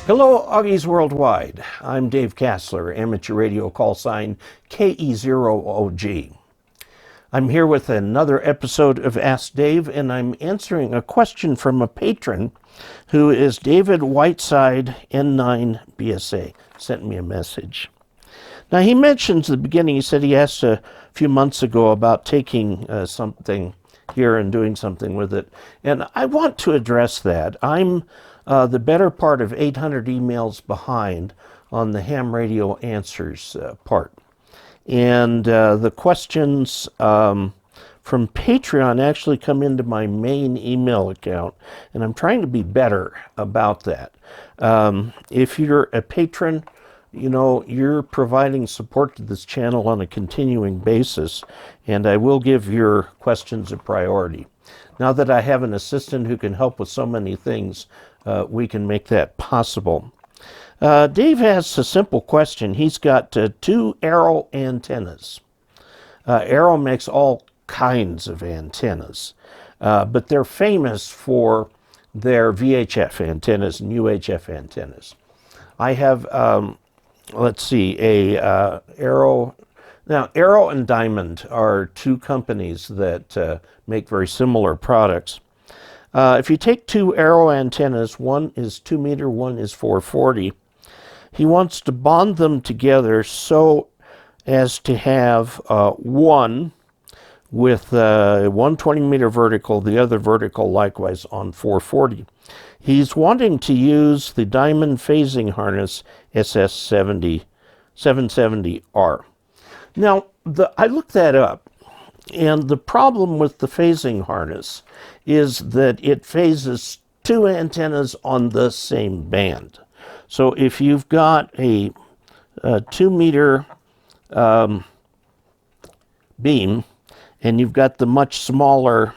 Hello, Augies Worldwide. I'm Dave Kassler, amateur radio call sign KE0OG. I'm here with another episode of Ask Dave, and I'm answering a question from a patron who is David Whiteside, N9BSA. Sent me a message. Now, he mentions at the beginning, he said he asked a few months ago about taking something here and doing something with it. And I want to address that. I'm the better part of 800 emails behind on the ham radio answers part. And the questions from Patreon actually come into my main email account, and I'm trying to be better about that. If you're a patron, you know, you're providing support to this channel on a continuing basis, and I will give your questions a priority. Now that I have an assistant who can help with so many things, we can make that possible. Dave has a simple question. He's got 2 Arrow antennas. Arrow makes all kinds of antennas, but they're famous for their VHF antennas and UHF antennas. I have, let's see, Arrow. Now, Arrow and Diamond are 2 companies that make very similar products. If you take 2 Arrow antennas, one is 2 meter, one is 440, he wants to bond them together so as to have one with 120 meter vertical, the other vertical likewise on 440. He's wanting to use the Diamond phasing harness SS770R. Now, I looked that up, and the problem with the phasing harness is that it phases 2 antennas on the same band. So if you've got a 2 meter beam, and you've got the much smaller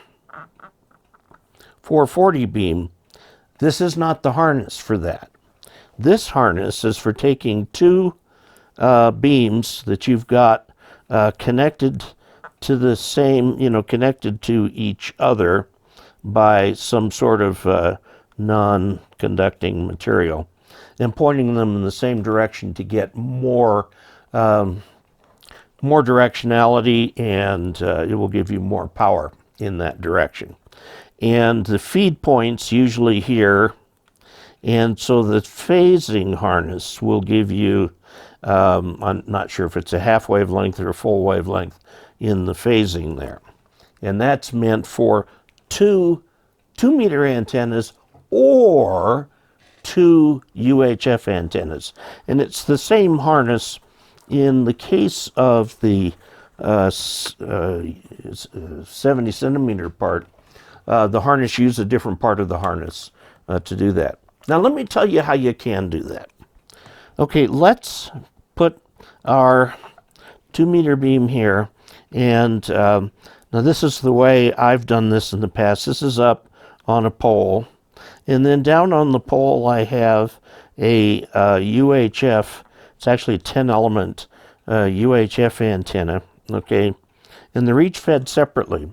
440 beam, this is not the harness for that. This harness is for taking 2 beams that you've got connected to the same, connected to each other by some sort of non-conducting material, and pointing them in the same direction to get more directionality, and it will give you more power in that direction. And the feed points usually here, and so the phasing harness will give you, I'm not sure if it's a half wavelength or a full wavelength in the phasing there. And that's meant for 2 meter antennas or 2 UHF antennas. And it's the same harness in the case of the 70 centimeter part. The harness used a different part of the harness to do that. Now let me tell you how you can do that. Okay, let's put our 2 meter beam here, and now this is the way I've done this in the past. This is up on a pole, and then down on the pole I have a UHF. It's actually a 10 element UHF antenna, okay, and they're each fed separately.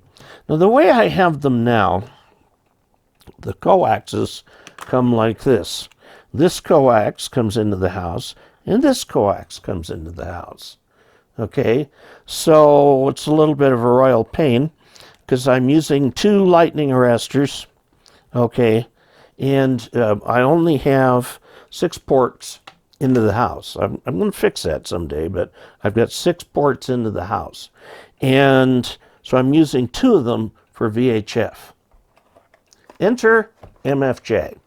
Now the way I have them now, the coaxes come like this. This coax comes into the house, and this coax comes into the house. Okay, so it's a little bit of a royal pain because I'm using 2 lightning arresters, okay, and I only have 6 ports into the house. I'm going to fix that someday, but I've got 6 ports into the house. And so I'm using 2 of them for VHF. Enter MFJ.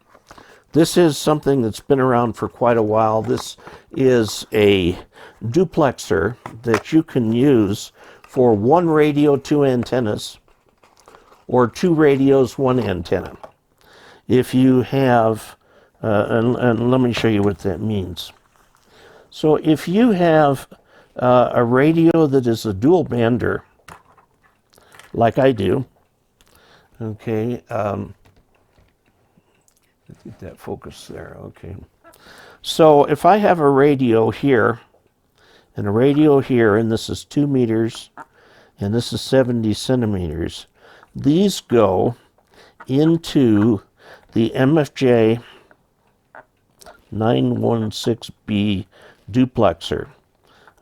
This is something that's been around for quite a while. This is a duplexer that you can use for 1 radio, 2 antennas, or 2 radios, 1 antenna. If you have, and let me show you what that means. So if you have a radio that is a dual bander, like I do, okay, get that focus there, okay. So if I have a radio here, and a radio here, and this is 2 meters, and this is 70 centimeters, these go into the MFJ MFJ-916B duplexer.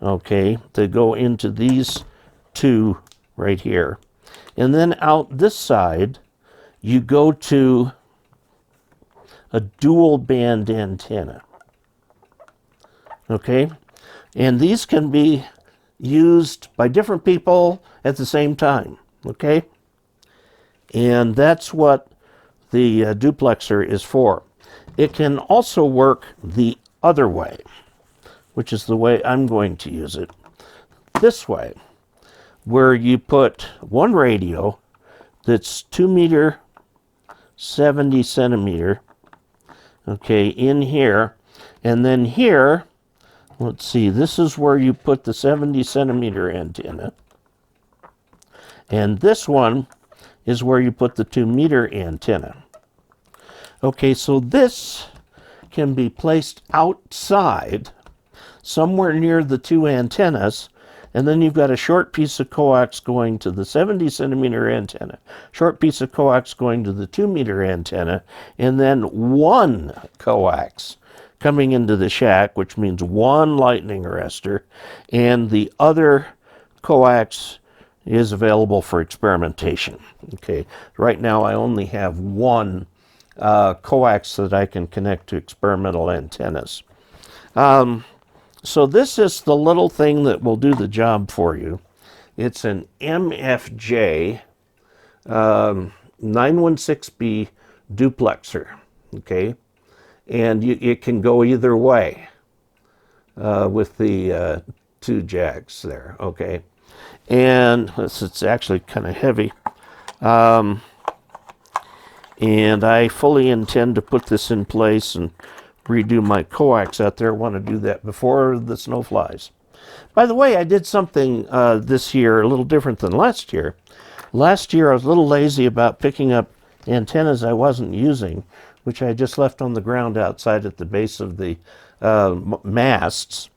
Okay, they go into these two right here. And then out this side, you go to a dual band antenna. Okay, and these can be used by different people at the same time. Okay, and that's what the duplexer is for. It can also work the other way, which is the way I'm going to use it. This way, where you put one radio that's 2 meter, 70 centimeter, okay, in here, and then here, let's see, this is where you put the 70 centimeter antenna, and this one is where you put the 2 meter antenna. Okay, so this can be placed outside, somewhere near the two antennas, and then you've got a short piece of coax going to the 70 centimeter antenna, short piece of coax going to the 2 meter antenna, and then one coax coming into the shack, which means one lightning arrestor, and the other coax is available for experimentation. Okay, right now I only have one coax that I can connect to experimental antennas. So this is the little thing that will do the job for you. It's an MFJ 916B duplexer, okay? And it can go either way with the two jacks there, okay? And it's actually kind of heavy. And I fully intend to put this in place and redo my coax out there. I want to do that before the snow flies. By the way, I did something this year a little different than last year. Last year I was a little lazy about picking up antennas I wasn't using, which I just left on the ground outside at the base of the masts,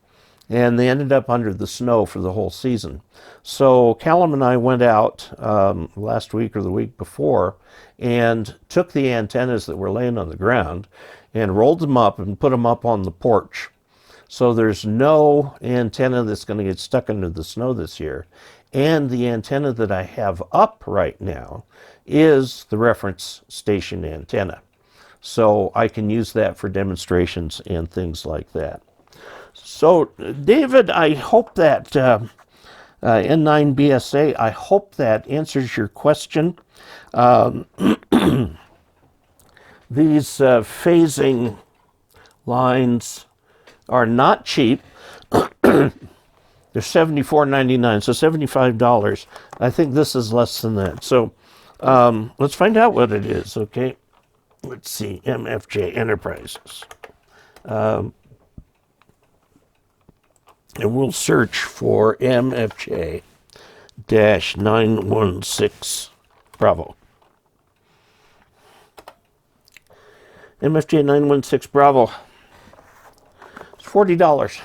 and they ended up under the snow for the whole season. So Callum and I went out last week or the week before and took the antennas that were laying on the ground and rolled them up and put them up on the porch. So there's no antenna that's going to get stuck under the snow this year. And the antenna that I have up right now is the reference station antenna. So I can use that for demonstrations and things like that. So David, I hope that N9BSA, I hope that answers your question. These phasing lines are not cheap. They're $74.99, so $75. I think this is less than that. So let's find out what it is, okay? Let's see, MFJ Enterprises. And we'll search for MFJ-916 Bravo. MFJ-916 Bravo. It's $40.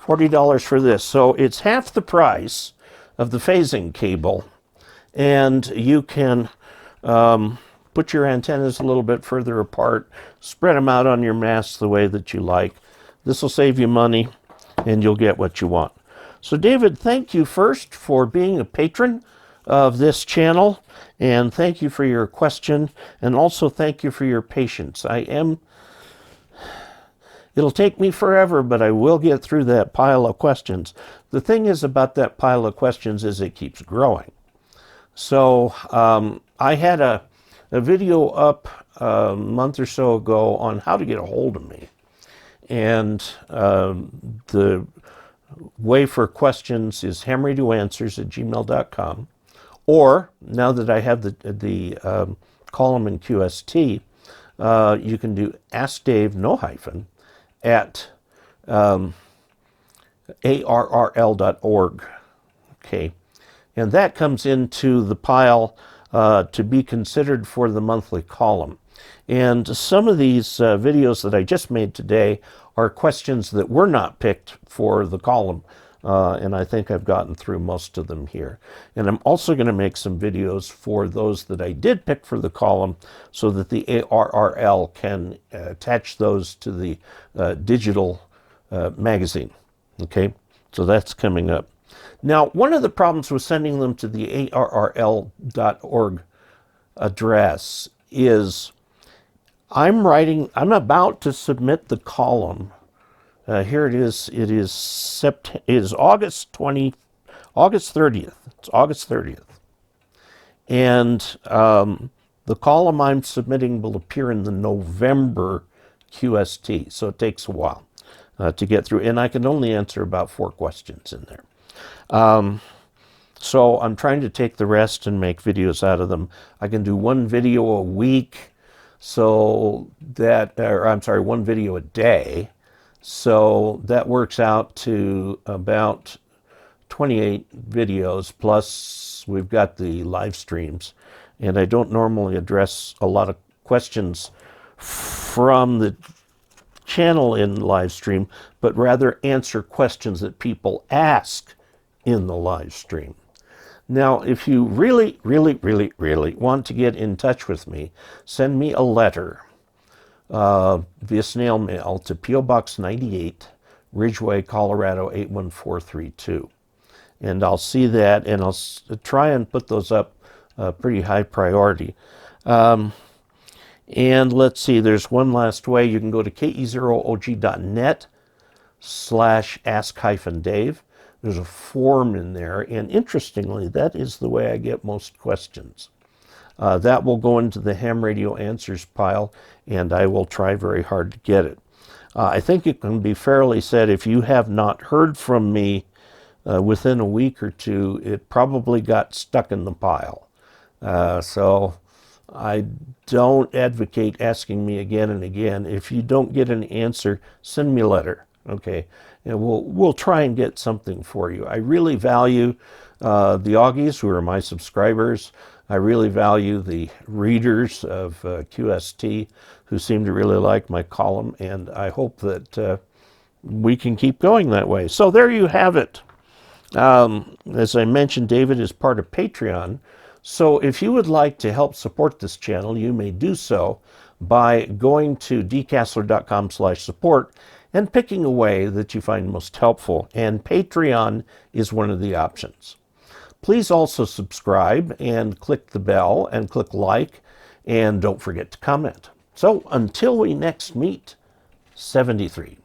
$40 for this. So it's half the price of the phasing cable. And you can put your antennas a little bit further apart, spread them out on your masts the way that you like. This will save you money, and you'll get what you want. So David, thank you first for being a patron of this channel, and thank you for your question, and also thank you for your patience. It'll take me forever, but I will get through that pile of questions. The thing is about that pile of questions is it keeps growing. So I had a video up a month or so ago on how to get a hold of me. And the way for questions is hamradioanswers@gmail.com. Or, now that I have the column in QST, you can do Ask Dave, no hyphen, at arrl.org. Okay. And that comes into the pile to be considered for the monthly column. And some of these videos that I just made today are questions that were not picked for the column. and I think I've gotten through most of them here. And I'm also going to make some videos for those that I did pick for the column so that the ARRL can attach those to the digital magazine. Okay, so that's coming up. Now, one of the problems with sending them to the ARRL.org address is I'm about to submit the column. Here it is. It is August 30th. It's August 30th. And the column I'm submitting will appear in the November QST. So it takes a while to get through. And I can only answer about 4 questions in there. So I'm trying to take the rest and make videos out of them. I can do 1 video a week. So that, or I'm sorry, 1 video a day. So that works out to about 28 videos, plus we've got the live streams. And I don't normally address a lot of questions from the channel in live stream, but rather answer questions that people ask in the live stream. Now, if you really, really, really, really want to get in touch with me, send me a letter via snail mail to P.O. Box 98, Ridgeway, Colorado 81432. And I'll see that, and I'll try and put those up pretty high priority. And let's see, there's one last way. You can go to ke0og.net/ask-dave. There's a form in there, and interestingly, that is the way I get most questions. That will go into the ham radio answers pile, and I will try very hard to get it. I think it can be fairly said if you have not heard from me within a week or 2, it probably got stuck in the pile. So I don't advocate asking me again and again. If you don't get an answer, send me a letter, okay? And we'll try and get something for you. I really value the Augies, who are my subscribers. I really value the readers of QST, who seem to really like my column, and I hope that we can keep going that way. So there you have it. As I mentioned, David is part of Patreon. So if you would like to help support this channel, you may do so by going to dcasler.com/support and picking a way that you find most helpful. And Patreon is one of the options. Please also subscribe and click the bell and click like, and don't forget to comment. So until we next meet, 73.